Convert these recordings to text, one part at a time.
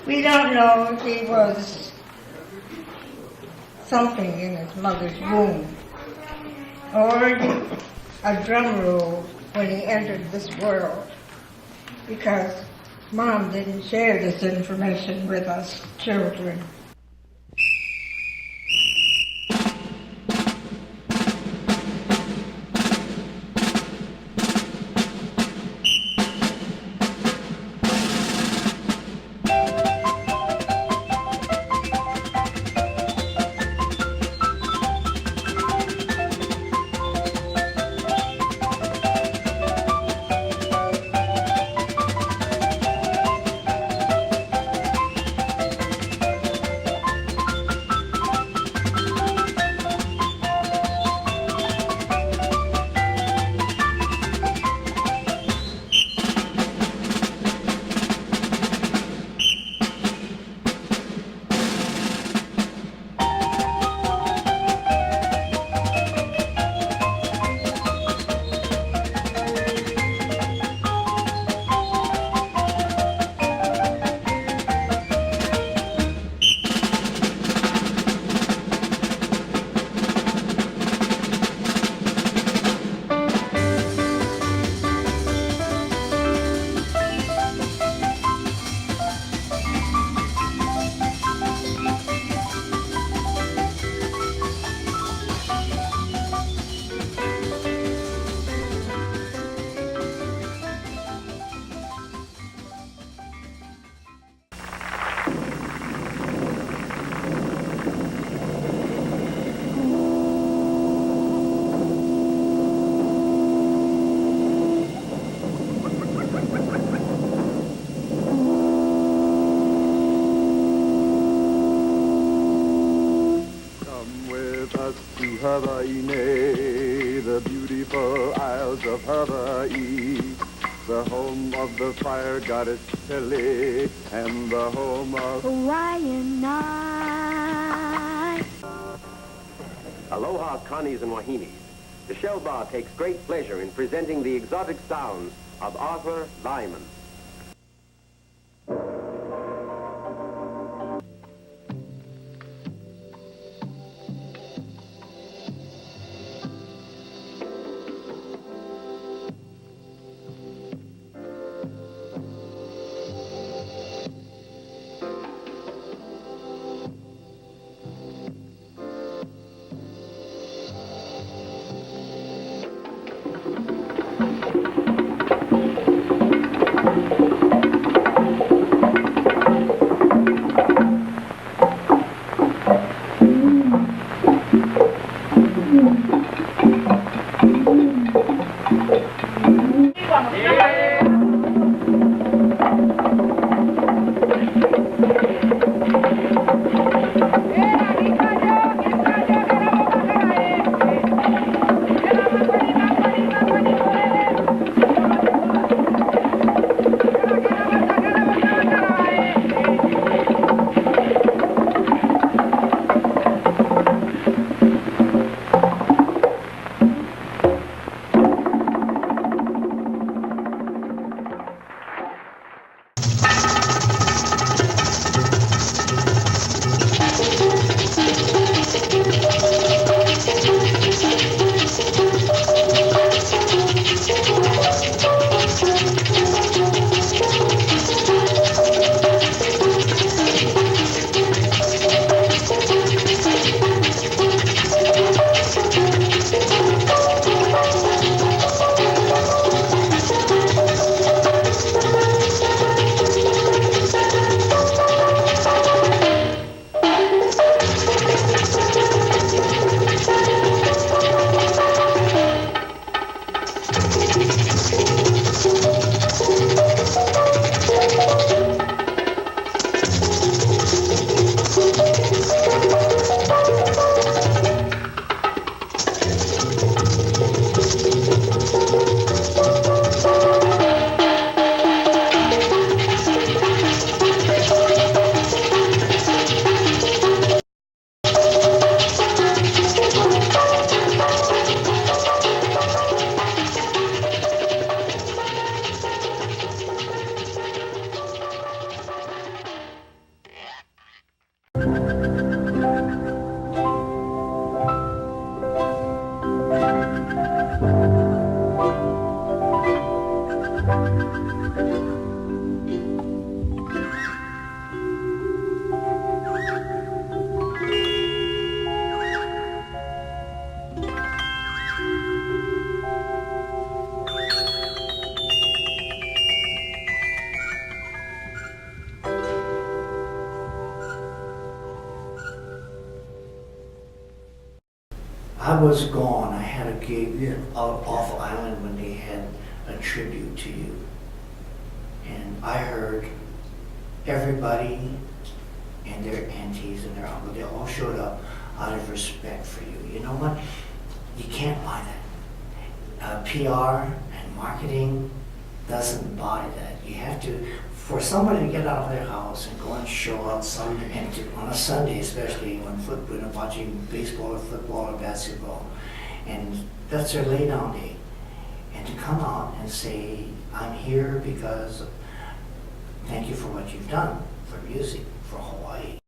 We don't know if he was something in his mother's womb or a drum roll when he entered this world, because Mom didn't share this information with us children. Hawaii, the beautiful Isles of Hawaii, the home of the fire goddess Pele, and the home of Hawaiian night. Aloha, Connies and Wahinis. The Shell Bar takes great pleasure in presenting the exotic sounds of Arthur Lyman. I was gone. I had a gig out off island when they had a tribute to you. And I heard everybody and their aunties and their uncles, they all showed up out of respect for you. You know what? You can't buy that. PR and marketing doesn't buy that. You have to, for somebody to get out of their house and go and show up on a Sunday, especially when watching baseball or football or basketball, and that's their lay down day. And to come out and say, I'm here because thank you for what you've done for music, for Hawaii.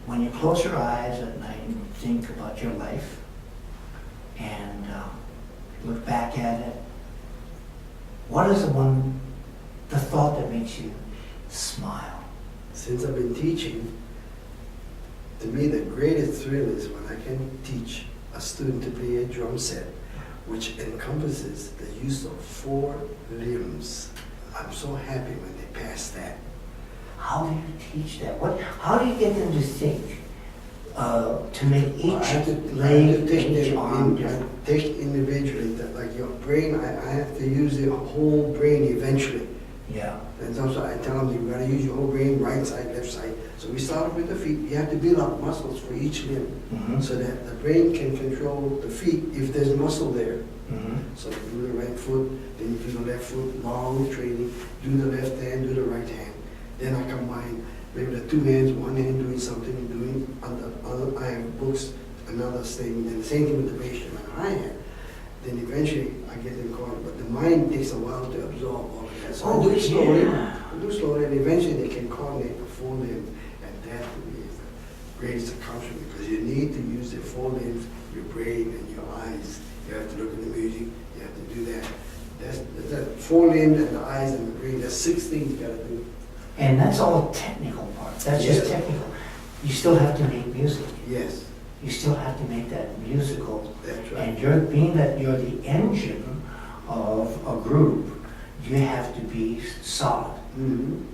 When you close your eyes at night and think about your life and look back at it, what is the thought that makes you smile? Since I've been teaching, to me the greatest thrill is when I can teach a student to play a drum set which encompasses the use of 4 limbs. I'm so happy when they pass that. How do you teach that? How do you get them to think to make each I have to leg, take each them arm I different? take individually, that like your brain, I have to use the whole brain eventually. Yeah. And so I tell them, you gotta use your whole brain, right side, left side. So we start with the feet. You have to build up muscles for each limb Mm-hmm. so that the brain can control the feet if there's muscle there. Mm-hmm. So you do the right foot, then you do the left foot, long training, do the left hand, do the right hand. Then I combine maybe the 2 hands, 1 hand doing something, doing other I have books, another thing, and the same thing with the bass drum and hi-hat. Then eventually I get them caught, but the mind takes a while to absorb all of that. So I do it slowly, and eventually they can coordinate the 4 limbs, and that to me is the greatest accomplishment, because you need to use the 4 limbs, your brain and your eyes. You have to look at the music, you have to do that. That's that 4 limbs and the eyes and the brain, there's 6 things you gotta do. And that's all technical part. That's just technical. You still have to make music. Yes, You still have to make that musical. that's right. And being that you're the engine of a group, you have to be solid. Mhm.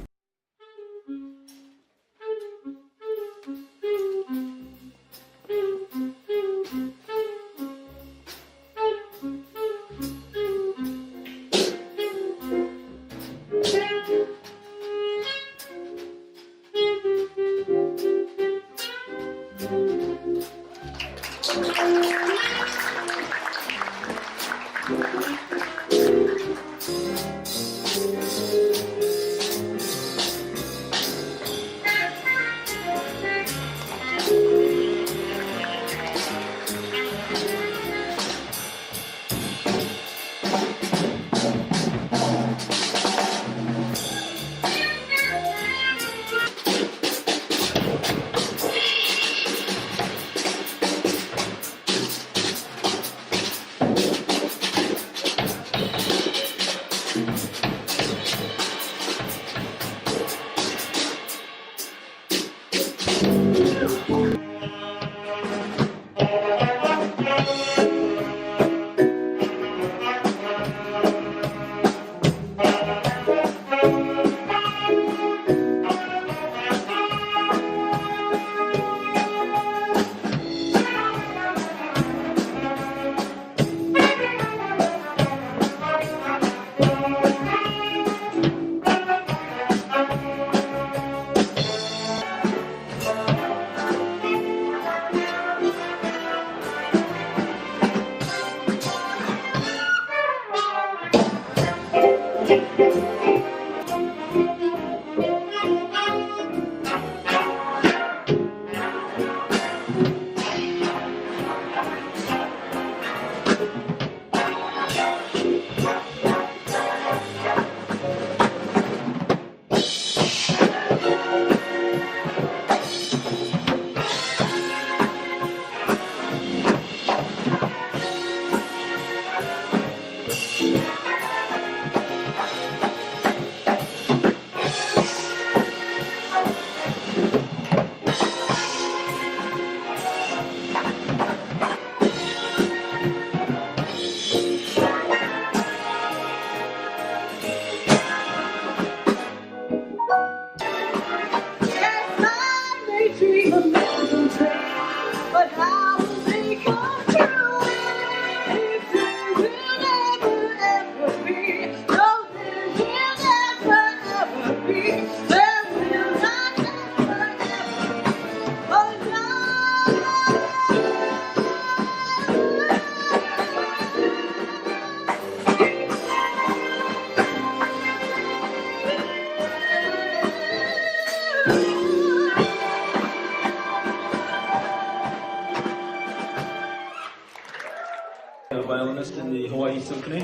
A violinist in the Hawaii Symphony.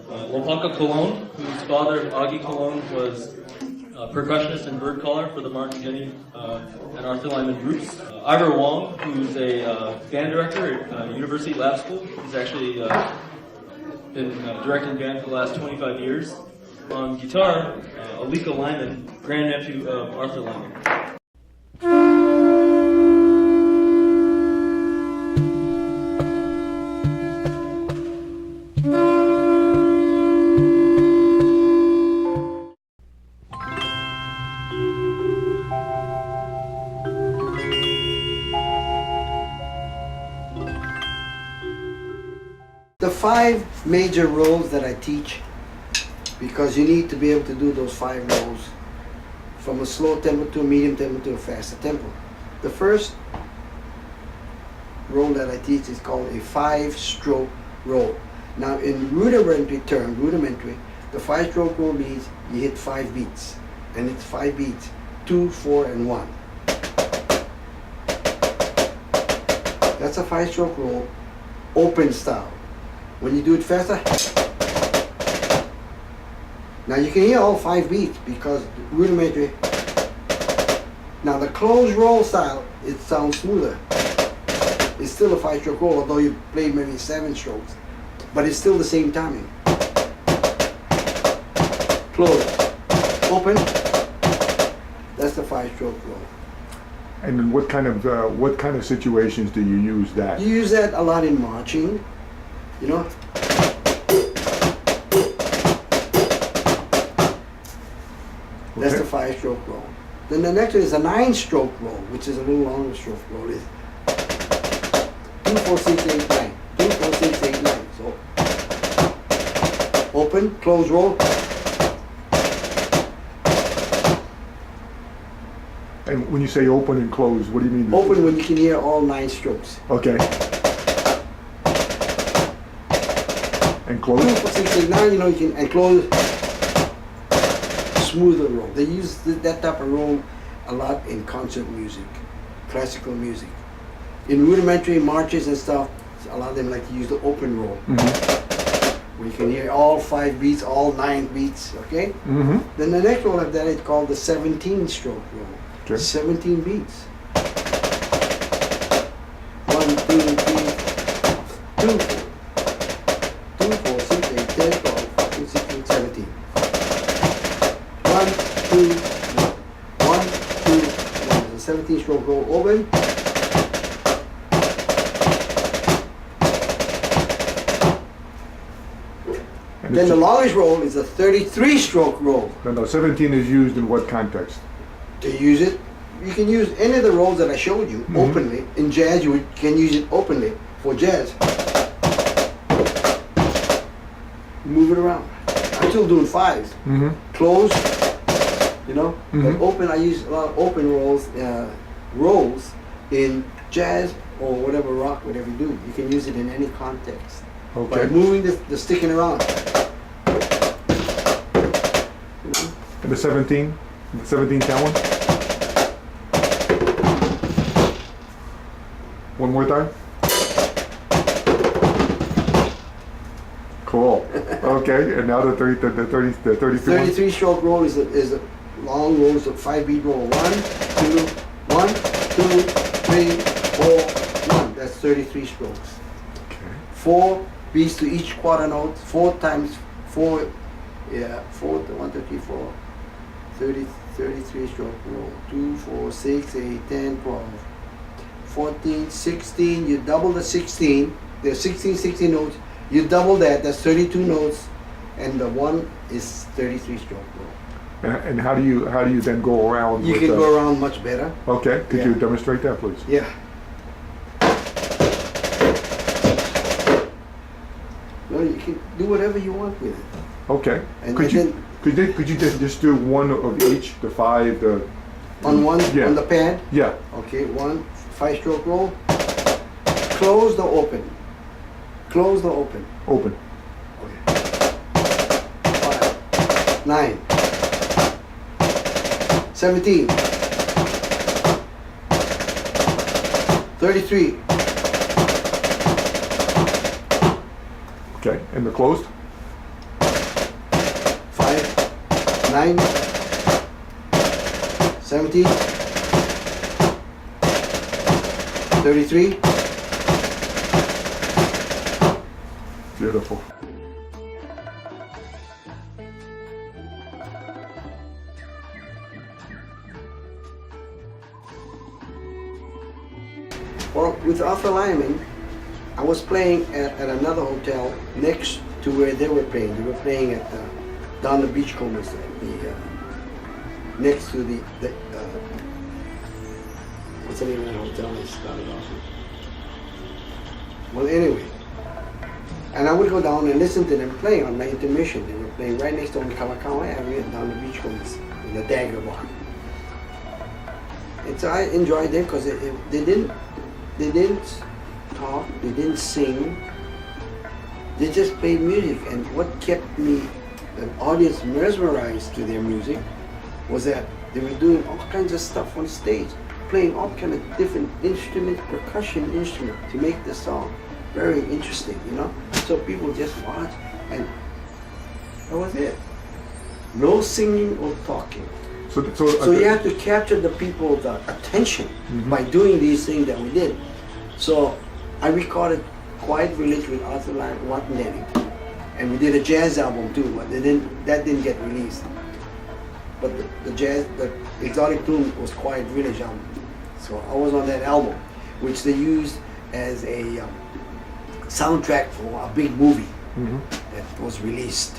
Lopaka Colon, whose father, Augie Colon, was a percussionist and bird caller for the Martin Denny and Arthur Lyman groups. Ivor Wong, who's a band director at University Lab School. He's actually been directing band for the last 25 years. On guitar, Alika Lyman, grandnephew of Arthur Lyman. The 5 major roles that I teach, because you need to be able to do those 5 roles from a slow tempo to a medium tempo to a faster tempo. The first role that I teach is called a 5-stroke roll. Now in rudimentary, the 5-stroke roll means you hit 5 beats, and it's 5 beats, 2, 4, and 1. That's a 5-stroke roll, open style. When you do it faster, now you can hear all 5 beats because rudimentary. Now the closed roll style, it sounds smoother. It's still a 5-stroke roll, although you play maybe 7 strokes, but it's still the same timing. Close, open. That's the 5-stroke roll. And in what kind of situations do you use that? You use that a lot in marching. You know? That's the 5-stroke roll. Then the next one is a 9-stroke roll, which is a little longer stroke roll. It's 2, 4, 6, 8, 9. 2, 4, 6, 8, 9. So open, close roll. And when you say open and close, what do you mean? Open when you can hear all 9 strokes. Okay. And close? 2, 4, 6, 8, 9, you know, you can, and close, smoother roll. They use that type of roll a lot in concert music, classical music. In rudimentary marches and stuff, a lot of them like to use the open roll. Where you can hear all 5 beats, all 9 beats, okay? Then the next roll of that is called the 17-stroke roll. Okay. 17 beats. 1, 2, 3, 2, 4. 2, 4, 6, 8, 10, 12, 14, 16, 17. 1, 2, 1. 1, 2, 1. The 17-stroke roll open. And Then the longest roll is a 33-stroke roll. No, 17 is used in what context? To use it, you can use any of the rolls that I showed you openly. In jazz, you can use it openly for jazz. Move it around. I'm still doing 5s. Close, you know. But open, I use a lot of open rolls in jazz or whatever rock, whatever you do. You can use it in any context. Okay. By moving the sticking around. And the 17? The 17 count one? One more time? Cool. Okay, and now the 33 one? 33-stroke roll is a long roll, it's a 5-beat roll. 1, 2, 1, 2, 3, 4, 1. That's 33 strokes. Okay. 4 beats to each quarter note. 4 times 4, yeah, 4, 1, 2, 3, 4. 33 stroke roll. 2, 4, 6, 8, 10, 12, 14, 16. You double the 16. There's 16 notes. You double that. That's 32 notes, and the 1 is 33 stroke roll. And how do you then go around? You with can go around much better. Okay, could you Yeah. demonstrate that, please? Yeah. Well, you can do whatever you want with it. Okay. And Could you just do one of each, the 5, the... On one, Yeah. on the pad. Yeah. Okay, 1 5-stroke roll. Close the open. Close the open. Open. Okay. 5, 9, 17, 33, Okay, and the closed? 5, 9, 17, 33. Beautiful. Well, with Arthur Lyman, I was playing at another hotel next to where they were playing. They were playing at down the Beachcombers, next to the what's the name of that hotel they started off with? Well, anyway, and I would go down and listen to them playing on my intermission. They were playing right next to on Kalakaua Avenue down the Beachcombers in the Dagger Bar. And so I enjoyed them because they didn't talk, they didn't sing, they just played music. And what kept me, the audience, mesmerized to their music was that they were doing all kinds of stuff on stage, playing all kind of different instruments, percussion instruments, to make the song very interesting, you know? So people just watch, and that was it. No singing or talking. So you have to capture the people's attention by doing these things that we did. So I recorded Quiet Village with Arthur Lyman and Danny, and we did a jazz album too, but that didn't get released. But the Exotic Tune was Quiet Village album. So I was on that album, which they used as a soundtrack for a big movie that was released.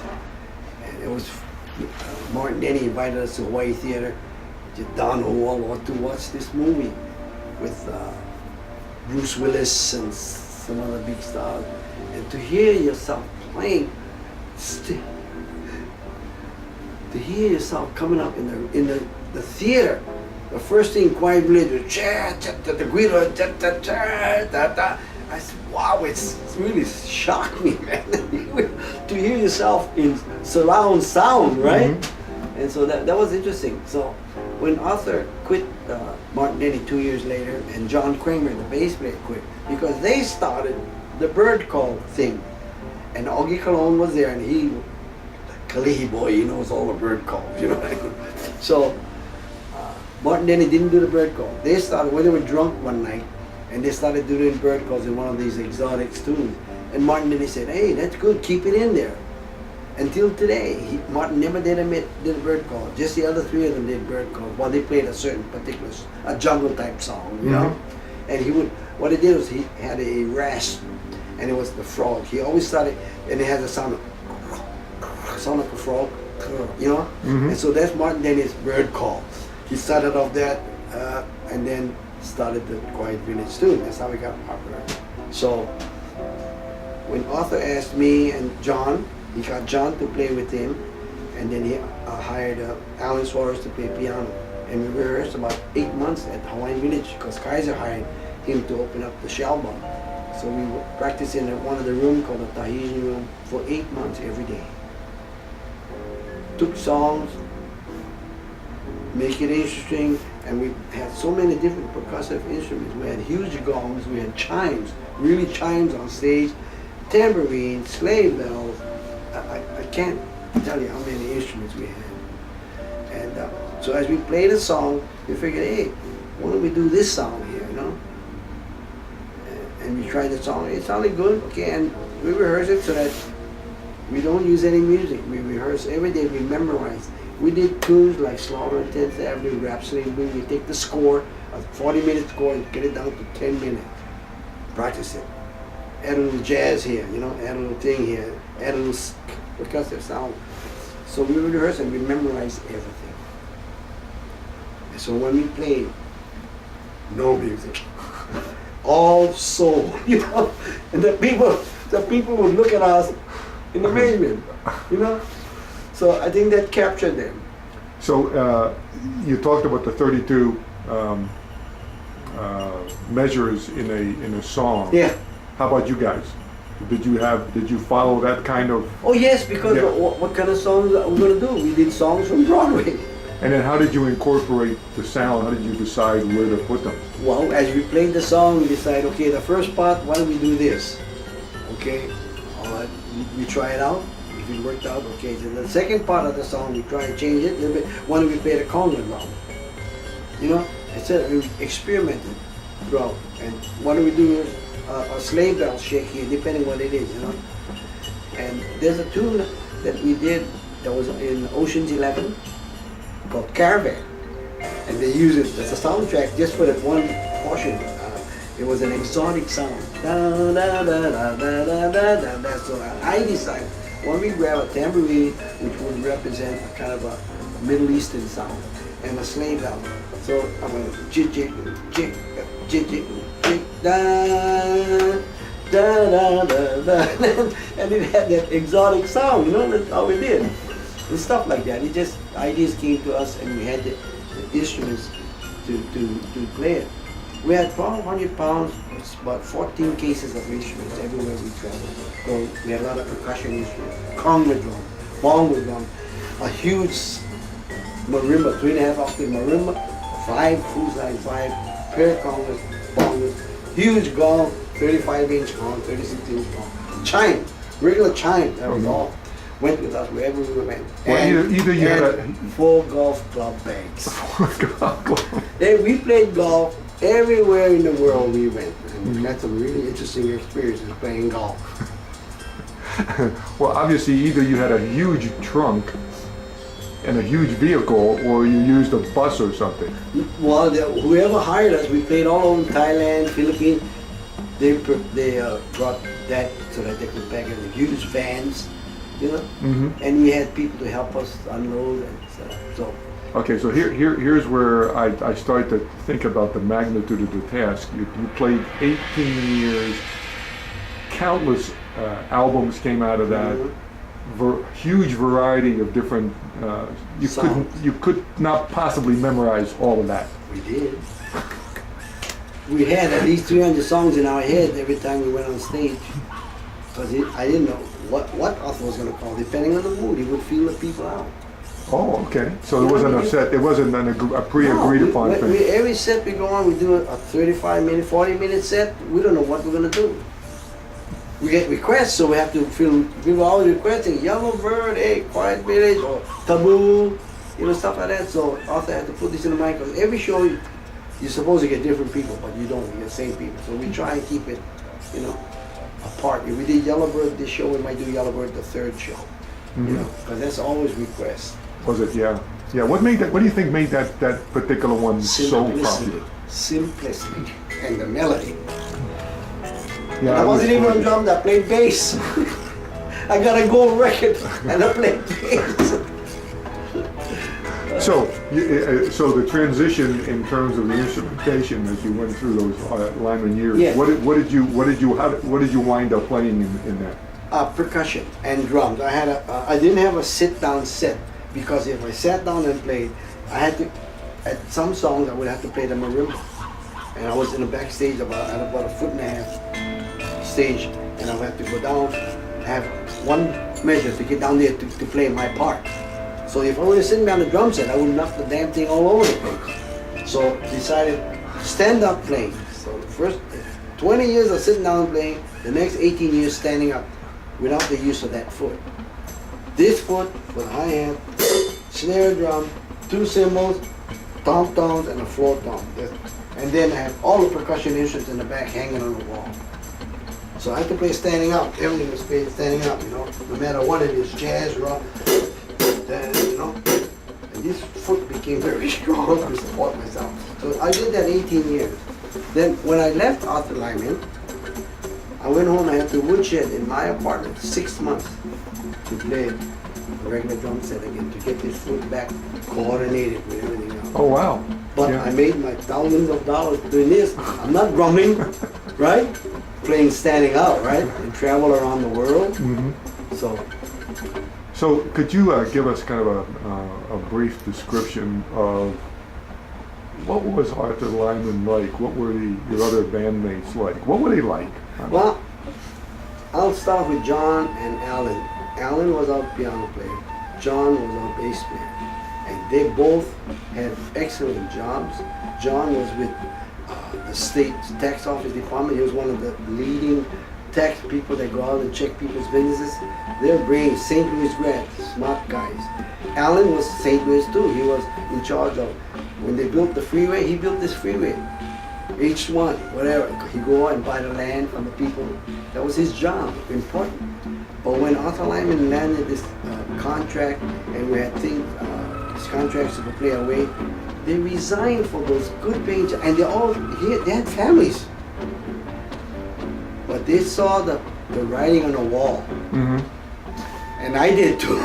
And it was Martin Denny invited us to Hawaii Theater, to Don Hall, to watch this movie with Bruce Willis and some other big stars, and to hear yourself playing, to hear yourself coming up in the theater. The first thing Quiet Village was the guitar, I said, wow, it's really shocked me, man. To hear yourself in surround sound, right? And so that was interesting. So when Arthur quit Martin Denny 2 years later, and John Kramer, the bass player, quit, because they started the bird call thing. And Augie Cologne was there, and he, the Kalihi boy, he knows all the bird calls, you know what I mean? So Martin Denny didn't do the bird call. They started, when they were drunk one night, and they started doing bird calls in one of these exotic tunes. And Martin Denny said, hey, that's good, keep it in there. Until today, Martin never did a bird call. Just the other three of them did bird calls while they played a certain particular, a jungle type song, you know? And he would, what he did was he had a rasp, and it was the frog. He always started, and it has a sound like a frog, you know? And so that's Martin Denny's bird call. He started off that, and then started the Quiet Village tune. That's how we got popular. So when Arthur asked me and John, he got John to play with him, and then he hired Alan Suarez to play piano. And we rehearsed about 8 months at Hawaiian Village because Kaiser hired him to open up the shell bar. So we would practice in one of the rooms called the Tahitian room for 8 months every day. Took songs, make it interesting, and we had so many different percussive instruments. We had huge gongs, we had chimes, really chimes on stage, tambourines, sleigh bells. I can't tell you how many instruments we had. And so as we played a song, we figured, hey, why don't we do this song here, you know? And we tried the song, it sounded good, okay, and we rehearsed it so that we don't use any music. We rehearse every day, we memorize. We did tunes like Slaughter on 10th Avenue, Rhapsody in Blue. We take the score, a 40-minute score, and get it down to 10 minutes. Practice it. Add a little jazz here, you know, add a little thing here, add a little percussive sound. So we would rehearse and we memorize everything. And so when we played, no music, all soul, you know, and the people would look at us in amazement, you know. So I think that captured them. So you talked about the 32 measures in a song. Yeah. How about you guys? Did you follow that kind of? Oh yes, because Yeah. what kind of songs are we gonna do? We did songs from Broadway. And then how did you incorporate the sound? How did you decide where to put them? Well, as we played the song, we decided, okay, the first part, why don't we do this? Okay, All right, we try it out. If it worked out, okay. Then the second part of the song, we try to change it a little bit. When we play the conga drum, you know, instead we experimented throughout. And what do we do? A sleigh bell shake here, depending what it is, you know. And there's a tune that we did that was in Ocean's 11 called Caravan, and they use it as a soundtrack just for that one portion. It was an exotic sound. Da, da, da, da, da, da, da, da. So I decided, when we grab a tambourine, which would represent a kind of a Middle Eastern sound, and a sleigh bell. So I'm going to jig, jig, jig, jig, jig, jig, da, da, da, da, da. And it had that exotic sound, you know, that's how we did. And stuff like that. It just, ideas came to us and we had the instruments to play it. We had 1,200 pounds, it's about 14 cases of instruments everywhere we traveled. So we had a lot of percussion instruments, conga drum, bongo drum, a huge marimba, 3.5 octave marimba, 5 full-size 5 pair of congas, bongos, huge gong, 35-inch gong, 36-inch gong, chime, regular chime, that was all. Went with us wherever we went. Well, And- either you had and 4 golf club bags. a We played golf everywhere in the world we went, and we had some really interesting experiences playing golf. well, obviously, either you had a huge trunk and a huge vehicle, or you used a bus or something. Well, whoever hired us, we played all over Thailand, Philippines. They brought that so that they could pack in the huge vans, you know. And we had people to help us unload and stuff. So. Okay, so here's where I start to think about the magnitude of the task. You played 18 years, countless albums came out of that, huge variety of different. You could not possibly memorize all of that. We did. We had at least 300 songs in our head every time we went on stage. Because I didn't know what Arthur was going to call. Depending on the mood, he would feel the people out. Oh, okay. So it wasn't a set. It wasn't a pre-agreed upon thing. Every set we go on, we do a 35-minute, 40-minute set. We don't know what we're going to do. We get requests, so we have to feel. People are always requesting Yellow Bird, hey, Quiet Village, or Taboo, you know, stuff like that. So Arthur had to put this in the mic. Because every show, you're supposed to get different people, but you don't. You get the same people. So we try and keep it, you know, apart. If we did Yellowbird this show, we might do Yellowbird the third show. You know, because that's always requests. Was it? Yeah. Yeah. What made that? What do you think made that particular one so popular? Simplicity and the melody. Yeah, I wasn't even on drums. I played bass. I got a gold record and I played bass. So the transition in terms of the instrumentation as you went through those Lyman years. Yeah. What did you wind up playing in that? Percussion and drums. I didn't have a sit-down set because if I sat down and played, I had to. At some songs, I would have to play the marimba, and I was in the backstage at about 1.5 feet stage, and I would have to go down, have one measure to get down there to play my part. So if I were sitting down the drum set, I would knock the damn thing all over the place. So decided stand up playing. So the first 20 years of sitting down playing, the next 18 years standing up without the use of that foot. This foot with a hi-hat, snare drum, 2 cymbals, tom-toms, and a floor tom. And then I have all the percussion instruments in the back hanging on the wall. So I have to play standing up. Everything was played standing up, you know, no matter what it is, jazz, rock, you know. And this foot became very strong to support myself. So I did that 18 years. Then when I left Arthur Lyman, I went home. I had to woodshed in my apartment 6 months to play a regular drum set again, to get this foot back coordinated with everything else. Oh wow! But Yeah. I made my thousands of dollars doing this. I'm not drumming, right? Playing standing out, right? And travel around the world. So could you give us kind of a brief description of what was Arthur Lyman like? What were your other bandmates like? What were they like? Well, I'll start with John and Alan. Alan was our piano player. John was our bass player. And they both had excellent jobs. John was with the state tax office department. He was one of the leading tax people that go out and check people's businesses. They're brave, St. Louis grad, smart guys. Alan was St. Louis too. He was in charge of, when they built the freeway, he built this freeway. Each one, whatever, he go out and buy the land from the people. That was his job, important. But when Arthur Lyman landed this contract, and we had these contracts to play away, they resigned for those good paying jobs, and they had families. But they saw the writing on the wall. Mm-hmm. And I did too.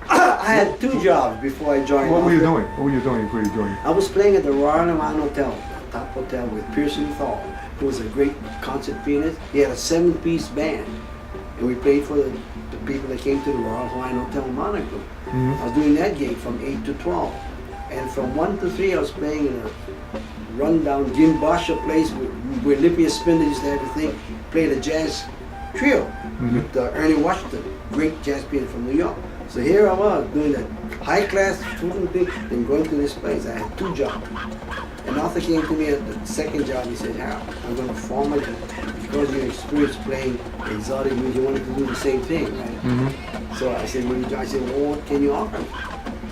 I had 2 jobs before I joined. What were you Arthur. doing? What were you doing before you joined? I was playing at the Royal Hawaiian Hotel, the top hotel, with Pearson Thal, who was a great concert pianist. He had a 7-piece band, and we played for the people that came to the Royal Hawaiian Hotel in Monaco. Mm-hmm. I was doing that gig from 8 to 12. And from 1 to 3, I was playing in a rundown Jim Basha place where Lipia Spindler used to have a thing, played a jazz trio with Ernie Washington, great jazz pianist from New York. So here I was doing that high class student thing, then going to this place. I had 2 jobs. And Arthur came to me at the second job. He said, Harold, I'm going to form it because you're experienced playing exotic music. You wanted to do the same thing, right? Mm-hmm. So I said, well, what can you offer me?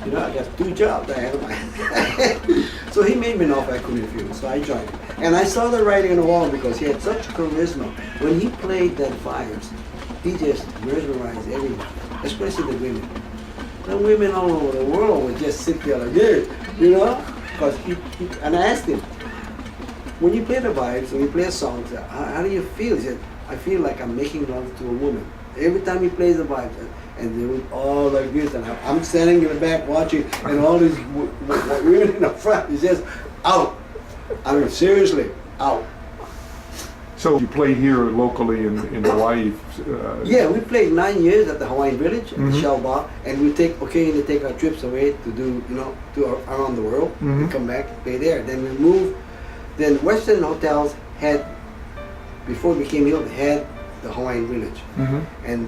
You know, I got 2 jobs I had on my So he made me an offer I couldn't refuse. So I joined him. And I saw the writing on the wall because he had such charisma. When he played that vibes, he just mesmerized everyone, especially the women. The women all over the world would just sit there like this, you know? Because and I asked him, when you play the vibes, when you play a song, how do you feel? He said, I feel like I'm making love to a woman. Every time he plays the vibes, and they would all like this, and I'm standing in the back watching, and all these women in the front, he says, out. I mean, seriously, out. So you played here locally in Hawaii? Yeah, we played 9 years at the Hawaiian Village, at Mhm. the Shell Bar, and we occasionally take our trips away to do, around the world. Mhm. We come back, play there. Then we moved. Then Western hotels had, before it became Hilton, had the Hawaiian Village. Mm-hmm. And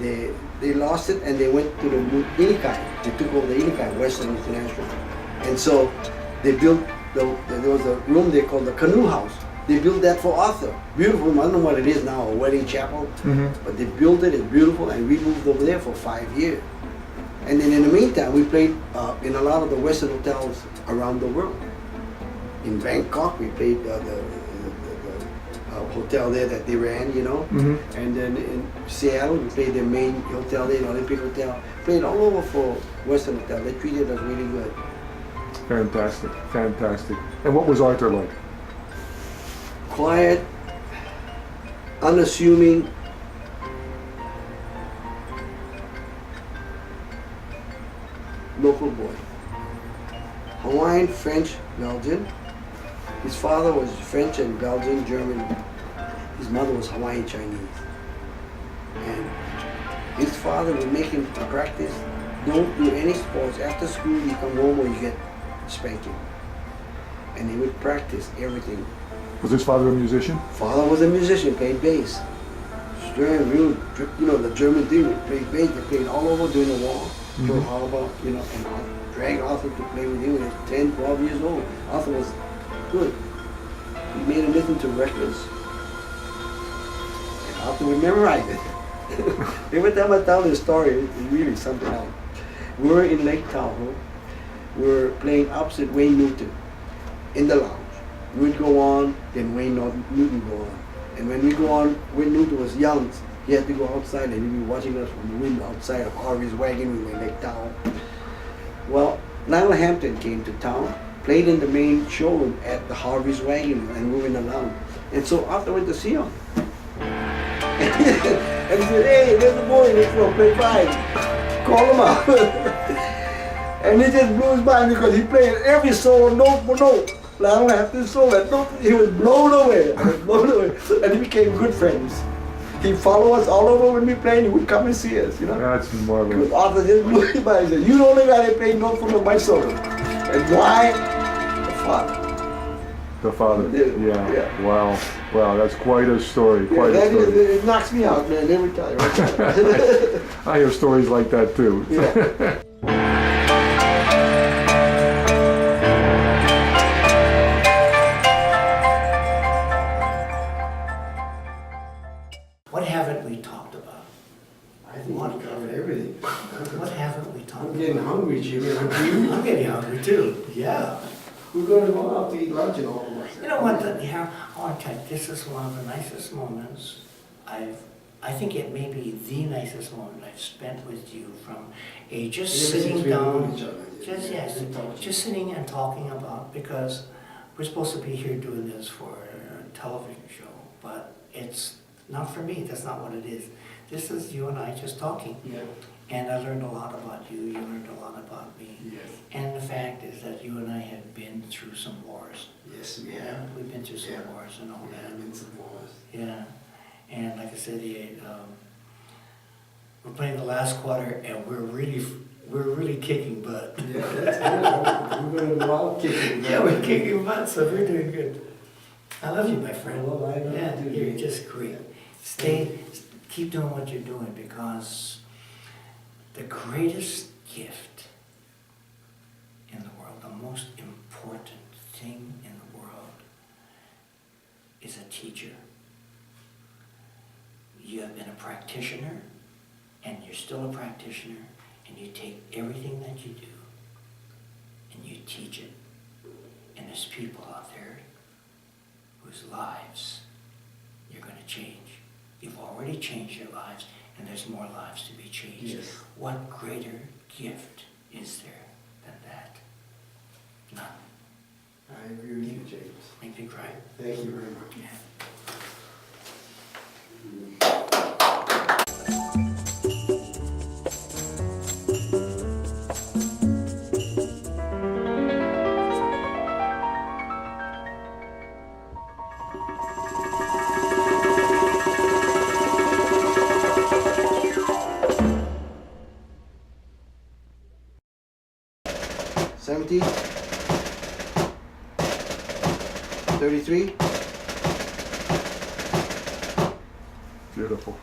they lost it, and they went to the Ilikai. They took over the Ilikai, Western International. And so they built, there was a room they called the Canoe House. They built that for Arthur. Beautiful, I don't know what it is now, a wedding chapel. Mm-hmm. But they built it, it's beautiful, and we moved over there for 5 years. And then in the meantime, we played in a lot of the Western hotels around the world. In Bangkok, we played the hotel there that they ran, Mm-hmm. And then in Seattle, we played the main hotel there, the Olympic Hotel. Played all over for Western hotel. They treated us really good. Fantastic, fantastic. And what was Arthur like? Quiet, unassuming, local boy. Hawaiian, French, Belgian. His father was French and Belgian, German. His mother was Hawaiian Chinese. And his father would make him practice, don't do any sports. After school, you come home or you get spanking. And he would practice everything. Was his father a musician? Father was a musician, played bass. Stern, real, the German thing, they played bass, they played all over during the war. Pearl Harbor, and dragged Arthur to play with him when he was 10, 12 years old. Arthur was good. He made him listen to records. And Arthur would memorize it. Every time I tell this story, it's really something else. We're in Lake Tahoe. We're playing opposite Wayne Newton in the lounge. We'd go on, then Wayne Newton go on. And when we go on, Wayne Newton was young. He had to go outside and he'd be watching us from the window outside of Harvey's wagon. We were in Lake Tahoe. Well, Lionel Hampton came to town, played in the main showroom at the Harvey's wagon, and we were in the lounge. And so Arthur went to see him. And he said, hey, there's a boy next door, play 5. Call him out. And he just blew his mind because he played every solo note for note. Lionel Hampton's solo, he was blown away. And he became good friends. He'd follow us all over when we played, he would come and see us, That's marvelous. Because Arthur just blew his mind. He said, you the only guy that played note for my solo. And why? The father. The father. Yeah. Yeah. Wow. Wow. That's quite a story. Quite a story. It knocks me out, man, every time. I hear stories like that too. Yeah. What I think we covered everything. What haven't we talked I'm about? getting hungry, Jimmy. I'm I'm getting hungry too, yeah. We're gonna go out to eat lunch in all of us. You know what, yeah, I want to tell you, this is one of the nicest moments I think it may be the nicest moment I've spent with you from a just Ever since sitting we've known down, each other, just, yes, we talked. just sitting and talking about, because we're supposed to be here doing this for a television show, but it's not for me, that's not what it is. This is you and I just talking. Yeah. And I learned a lot about you, you learned a lot about me. Yes. And the fact is that you and I have been through some wars. Yes, we Yeah, have. we've been through some Yeah. wars and all We that. have been some wars. Yeah, and like I said, we're playing the last quarter, and we're really kicking butt. Yeah, that's good. We're gonna go out kicking. Yeah, we're kicking butt, so we're doing good. I love you, my friend. Well, I love Yeah, you too, you're Jimmy. just great. Keep doing what you're doing, because the greatest gift in the world, the most important thing in the world, is a teacher. You have been a practitioner, and you're still a practitioner, and you take everything that you do, and you teach it. And there's people out there whose lives you're going to change. You've already changed your lives, and there's more lives to be changed. Yes. What greater gift is there than that? None. I agree with you, James. Make me cry. Thank you very much. Yeah. $70, $33. Beautiful.